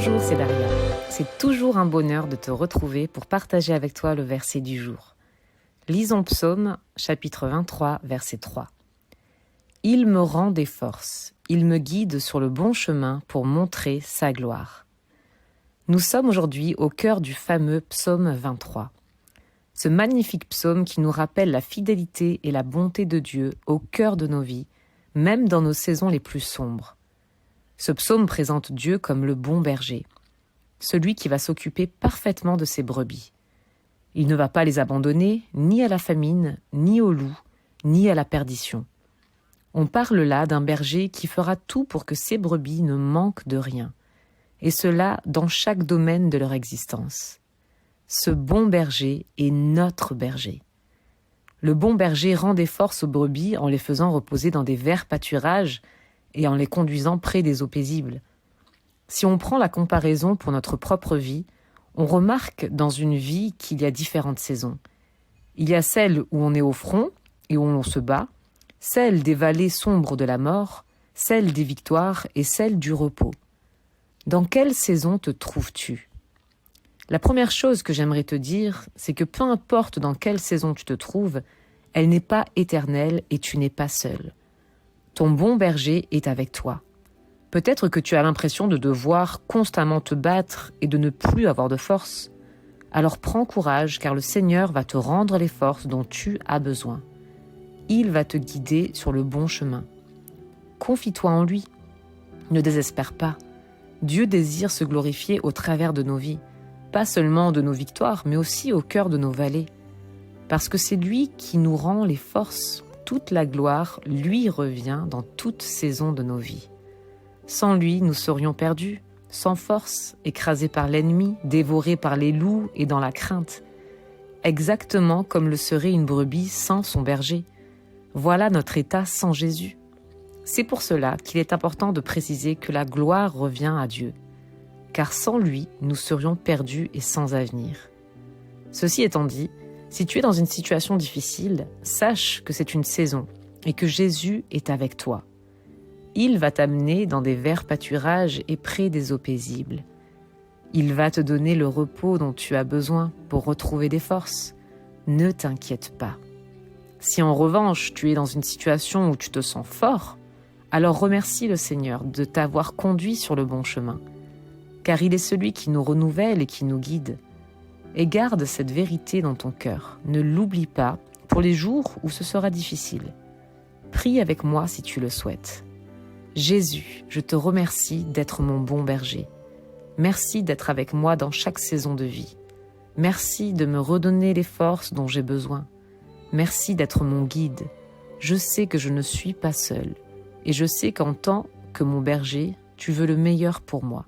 Bonjour, c'est Daria. C'est toujours un bonheur de te retrouver pour partager avec toi le verset du jour. Lisons Psaume, chapitre 23, verset 3. « Il me rend des forces, il me guide sur le bon chemin pour montrer sa gloire. » Nous sommes aujourd'hui au cœur du fameux Psaume 23. Ce magnifique psaume qui nous rappelle la fidélité et la bonté de Dieu au cœur de nos vies, même dans nos saisons les plus sombres. Ce psaume présente Dieu comme le bon berger, celui qui va s'occuper parfaitement de ses brebis. Il ne va pas les abandonner ni à la famine, ni au loup, ni à la perdition. On parle là d'un berger qui fera tout pour que ses brebis ne manquent de rien, et cela dans chaque domaine de leur existence. Ce bon berger est notre berger. Le bon berger rend des forces aux brebis en les faisant reposer dans des verts pâturages et en les conduisant près des eaux paisibles. Si on prend la comparaison pour notre propre vie, on remarque dans une vie qu'il y a différentes saisons. Il y a celle où on est au front et où l'on se bat, celle des vallées sombres de la mort, celle des victoires et celle du repos. Dans quelle saison te trouves-tu ? La première chose que j'aimerais te dire, c'est que peu importe dans quelle saison tu te trouves, elle n'est pas éternelle et tu n'es pas seul. Ton bon berger est avec toi. Peut-être que tu as l'impression de devoir constamment te battre et de ne plus avoir de force. Alors prends courage, car le Seigneur va te rendre les forces dont tu as besoin. Il va te guider sur le bon chemin. Confie-toi en lui. Ne désespère pas. Dieu désire se glorifier au travers de nos vies, pas seulement de nos victoires, mais aussi au cœur de nos vallées. Parce que c'est lui qui nous rend les forces. Toute la gloire lui revient dans toute saison de nos vies. Sans lui, nous serions perdus, sans force, écrasés par l'ennemi, dévorés par les loups et dans la crainte. Exactement comme le serait une brebis sans son berger. Voilà notre état sans Jésus. C'est pour cela qu'il est important de préciser que la gloire revient à Dieu. Car sans lui, nous serions perdus et sans avenir. Ceci étant dit, si tu es dans une situation difficile, sache que c'est une saison et que Jésus est avec toi. Il va t'amener dans des verts pâturages et près des eaux paisibles. Il va te donner le repos dont tu as besoin pour retrouver des forces. Ne t'inquiète pas. Si en revanche tu es dans une situation où tu te sens fort, alors remercie le Seigneur de t'avoir conduit sur le bon chemin, car il est celui qui nous renouvelle et qui nous guide. Et garde cette vérité dans ton cœur. Ne l'oublie pas pour les jours où ce sera difficile. Prie avec moi si tu le souhaites. Jésus, je te remercie d'être mon bon berger. Merci d'être avec moi dans chaque saison de vie. Merci de me redonner les forces dont j'ai besoin. Merci d'être mon guide. Je sais que je ne suis pas seule. Et je sais qu'en tant que mon berger, tu veux le meilleur pour moi.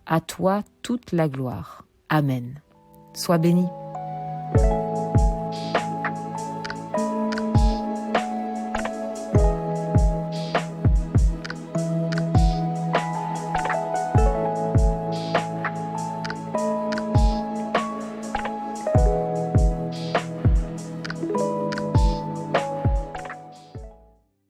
À toi toute la gloire. Amen. Sois béni.